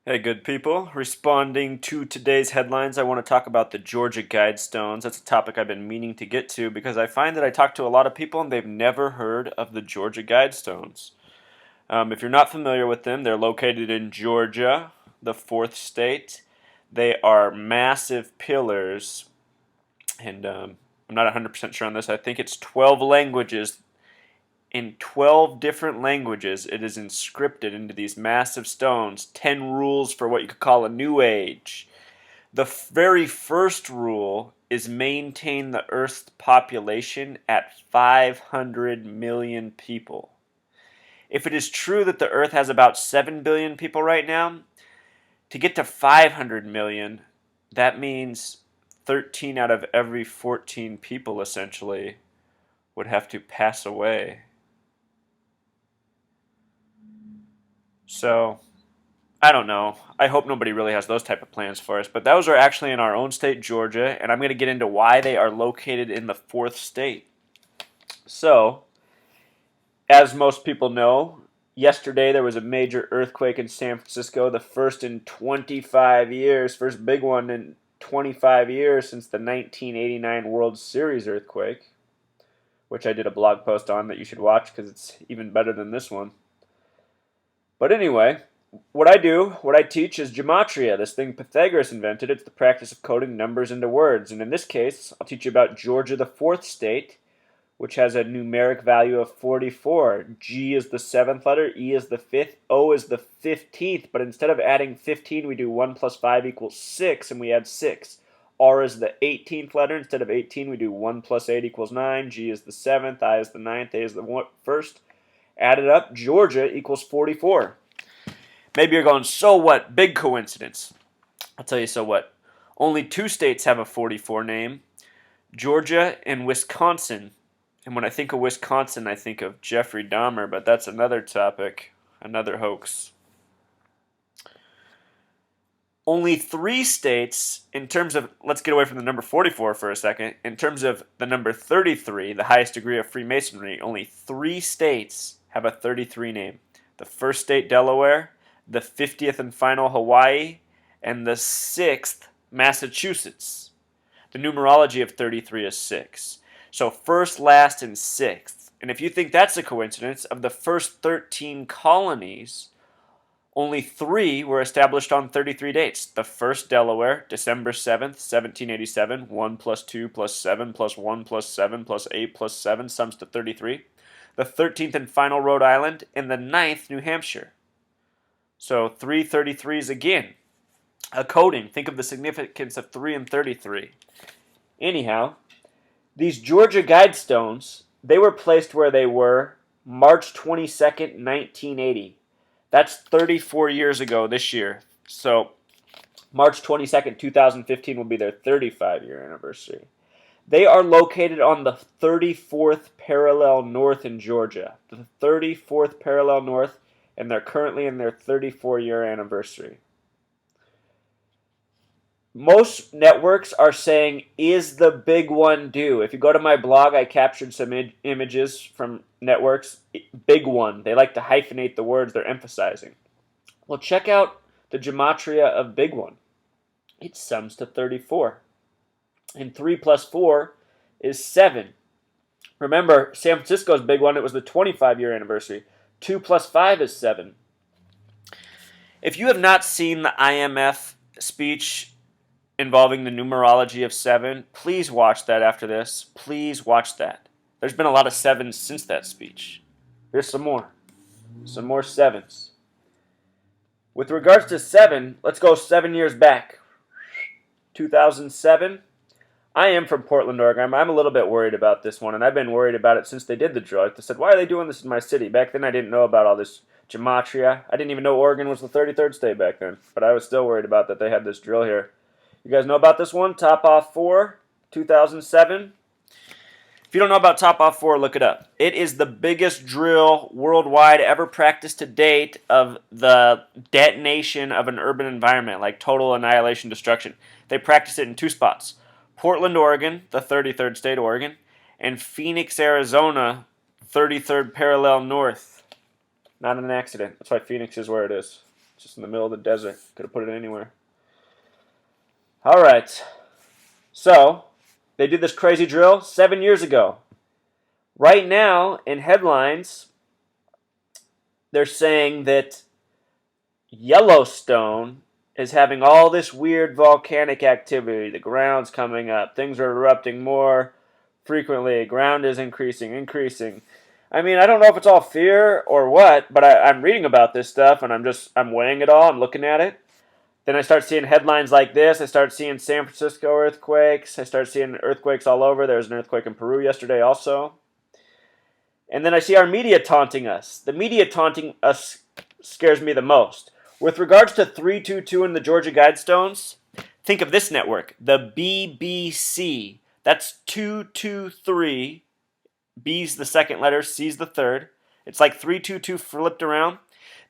Hey, good people. Responding to today's headlines, I want to talk about the Georgia Guidestones. That's a topic I've been meaning to get to because I find that I talk to a lot of people and they've never heard of the Georgia Guidestones. If you're not familiar with them, they're located in Georgia, the fourth state. They are massive pillars, and I'm not 100% sure on this. I think it's 12 languages. In 12 different languages, it is inscripted into these massive stones 10 rules for what you could call a new age. The very first rule is maintain the Earth's population at 500 million people. If it is true that the Earth has about 7 billion people right now, to get to 500 million, that means 13 out of every 14 people essentially would have to pass away. So, I don't know. I hope nobody really has those type of plans for us, but those are actually in our own state, Georgia, and I'm going to get into why they are located in the fourth state. So, as most people know, yesterday there was a major earthquake in San Francisco, the first in 25 years, first big one in 25 years since the 1989 World Series earthquake, which I did a blog post on that you should watch because it's even better than this one. But anyway, what I teach is gematria, this thing Pythagoras invented. It's the practice of coding numbers into words. And in this case, I'll teach you about Georgia, the fourth state, which has a numeric value of 44. G is the seventh letter, E is the fifth, O is the 15th. But instead of adding 15, we do 1 plus 5 equals 6, and we add 6. R is the 18th letter. Instead of 18, we do 1 plus 8 equals 9. G is the 7th, I is the 9th, A is the 1st. Added up, Georgia equals 44. Maybe you're going, so what? Big coincidence. I'll tell you so what. Only two states have a 44 name, Georgia and Wisconsin. And when I think of Wisconsin, I think of Jeffrey Dahmer, but that's another topic, another hoax. Only three states, in terms of, let's get away from the number 44 for a second, in terms of the number 33, the highest degree of Freemasonry, only three states have a 33 name. The first state, Delaware, the 50th and final, Hawaii, and the 6th, Massachusetts. The numerology of 33 is 6. So first, last, and 6th. And if you think that's a coincidence, of the first 13 colonies, only 3 were established on 33 dates. The first, Delaware, December 7th, 1787, 1 plus 2 plus 7 plus 1 plus 7 plus 8 plus 7 sums to 33. The 13th and final, Rhode Island, and the 9th, New Hampshire. So 3 33s again. A coding. Think of the significance of 3 and 33. Anyhow, these Georgia Guidestones, they were placed where they were March 22nd, 1980. That's 34 years ago this year. So March 22nd, 2015 will be their 35-year anniversary. They are located on the 34th parallel north in Georgia. The 34th parallel north, and they're currently in their 34-year anniversary. Most networks are saying, is the big one due? If you go to my blog, I captured some images from networks. Big one. They like to hyphenate the words they're emphasizing. Well, check out the gematria of big one. It sums to 34. And 3 plus 4 is 7. Remember, San Francisco's big one, it was the 25-year anniversary. 2 plus 5 is 7. If you have not seen the IMF speech involving the numerology of 7, please watch that after this. Please watch that. There's been a lot of 7s since that speech. Here's some more. Some more 7s. With regards to 7, let's go 7 years back. 2007. I am from Portland, Oregon. I'm a little bit worried about this one, and I've been worried about it since they did the drill. They said, why are they doing this in my city? Back then, I didn't know about all this gematria. I didn't even know Oregon was the 33rd state back then, but I was still worried about that they had this drill here. You guys know about this one? TOPOFF 4, 2007. If you don't know about TOPOFF 4, look it up. It is the biggest drill worldwide ever practiced to date of the detonation of an urban environment, like total annihilation, destruction. They practice it in 2 spots. Portland, Oregon, the 33rd state, Oregon, and Phoenix, Arizona, 33rd parallel north. Not an accident. That's why Phoenix is where it is. Just in the middle of the desert. Could have put it anywhere. All right. So, they did this crazy drill 7 years ago. Right now, in headlines, they're saying that Yellowstone is having all this weird volcanic activity. The ground's coming up. Things are erupting more frequently. Ground is increasing. I mean, I don't know if it's all fear or what, but I'm reading about this stuff and I'm weighing it all. I'm looking at it. Then I start seeing headlines like this. I start seeing San Francisco earthquakes. I start seeing earthquakes all over. There was an earthquake in Peru yesterday also. And then I see our media taunting us. The media taunting us scares me the most. With regards to 322 and the Georgia Guidestones, think of this network, the BBC. That's 223. B's the second letter, C's the third. It's like 322 flipped around.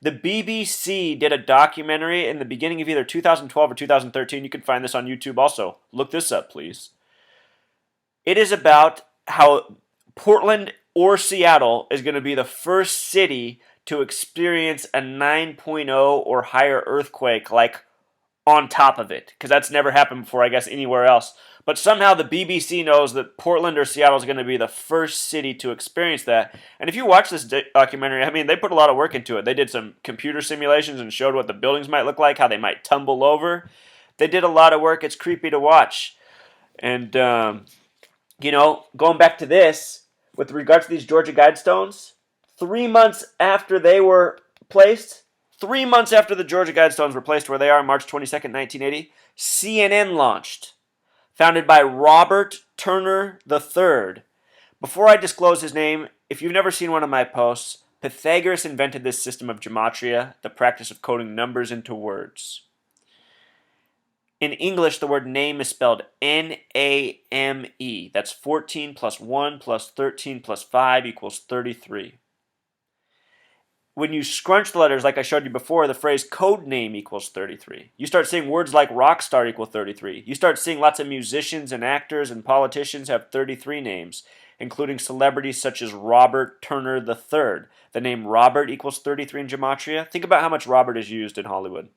The BBC did a documentary in the beginning of either 2012 or 2013. You can find this on YouTube also. Look this up, please. It is about how Portland or Seattle is going to be the first city to experience a 9.0 or higher earthquake, like on top of it, because that's never happened before, I guess, anywhere else. But somehow the BBC knows that Portland or Seattle is going to be the first city to experience that. And if you watch this documentary, I mean, they put a lot of work into it. They did some computer simulations and showed what the buildings might look like, how they might tumble over. They did a lot of work. It's creepy to watch. And, going back to this, with regards to these Georgia Guidestones, 3 months after they were placed, 3 months after the Georgia Guidestones were placed where they are, March 22nd, 1980, CNN launched, founded by Robert Turner III. Before I disclose his name, if you've never seen one of my posts, Pythagoras invented this system of gematria, the practice of coding numbers into words. In English, the word name is spelled N-A-M-E. That's 14 plus 1 plus 13 plus 5 equals 33. When you scrunch the letters, like I showed you before, the phrase code name equals 33. You start seeing words like rock star equal 33. You start seeing lots of musicians and actors and politicians have 33 names, including celebrities such as Robert Turner III. The name Robert equals 33 in gematria. Think about how much Robert is used in Hollywood.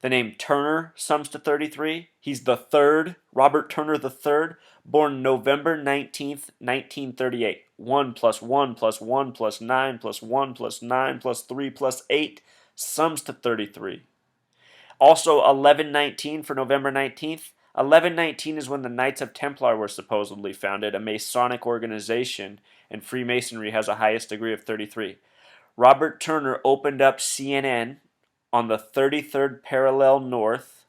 The name Turner sums to 33. He's the third, Robert Turner III, born November 19th, 1938. 1 plus 1 plus 1 plus 9 plus 1 plus 9 plus 3 plus 8 sums to 33. Also 1119 for November 19th. 1119 is when the Knights of Templar were supposedly founded, a Masonic organization, and Freemasonry has a highest degree of 33. Robert Turner opened up CNN on the 33rd parallel north,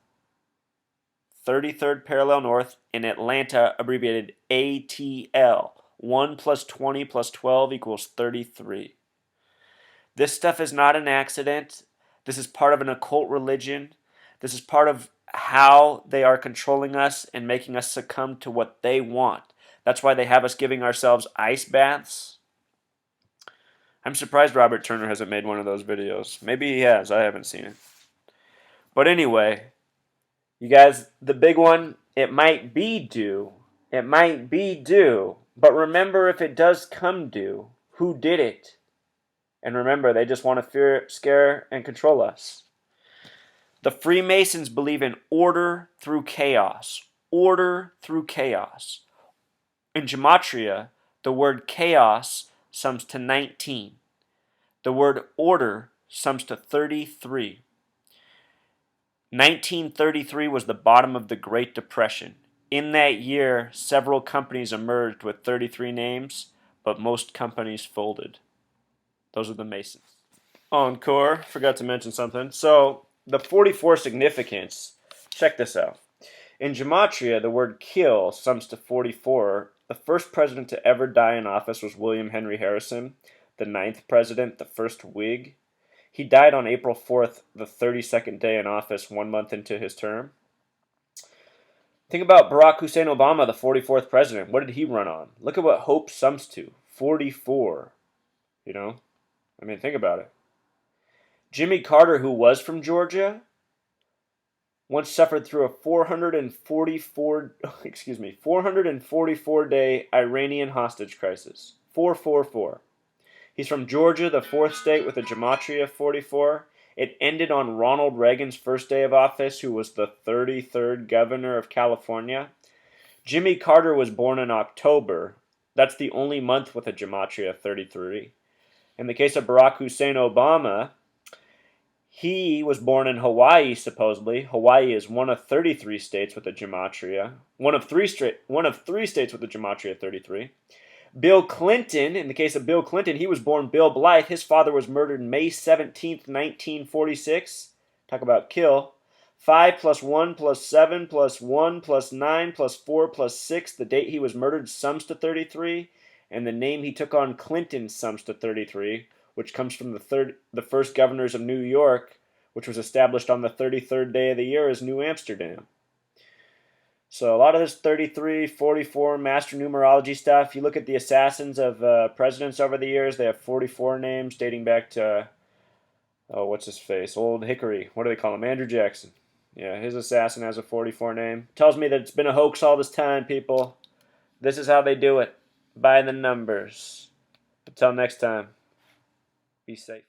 in Atlanta, abbreviated ATL. 1 plus 20 plus 12 equals 33. This stuff is not an accident. This is part of an occult religion. This is part of how they are controlling us and making us succumb to what they want. That's why they have us giving ourselves ice baths. I'm surprised Robert Turner hasn't made one of those videos. Maybe he has. I haven't seen it. But anyway, you guys, the big one, it might be due. It might be due. But remember, if it does come due, who did it? And remember, they just want to fear, scare, and control us. The Freemasons believe in order through chaos. Order through chaos. In gematria, the word chaos sums to 19. The word order sums to 33. 1933 was the bottom of the Great Depression. In that year, several companies emerged with 33 names, but most companies folded. Those are the Masons. Encore, forgot to mention something. So, the 44 significance, check this out. In gematria, the word kill sums to 44. The first president to ever die in office was William Henry Harrison, the 9th president, the first Whig. He died on April 4th, the 32nd day in office, 1 month into his term. Think about Barack Hussein Obama, the 44th president. What did he run on? Look at what hope sums to. 44. Think about it. Jimmy Carter, who was from Georgia, once suffered through a 444-day Iranian hostage crisis. 444. He's from Georgia, the 4th state with a gematria of 44, It ended on Ronald Reagan's first day of office, who was the 33rd governor of California. Jimmy Carter was born in October. That's the only month with a gematria 33. In the case of Barack Hussein Obama, he was born in Hawaii, supposedly. Hawaii is one of 33 states with a gematria. One of three states with a gematria 33. Bill Clinton, in the case of Bill Clinton, he was born Bill Blythe. His father was murdered May 17th, 1946. Talk about kill. 5 plus 1 plus 7 plus 1 plus 9 plus 4 plus 6. The date he was murdered sums to 33. And the name he took on, Clinton, sums to 33, which comes from the first governors of New York, which was established on the 33rd day of the year as New Amsterdam. So a lot of this 33, 44 master numerology stuff, you look at the assassins of presidents over the years, they have 44 names dating back to, what's his face? Old Hickory. What do they call him? Andrew Jackson. Yeah, his assassin has a 44 name. Tells me that it's been a hoax all this time, people. This is how they do it. By the numbers. Until next time, be safe.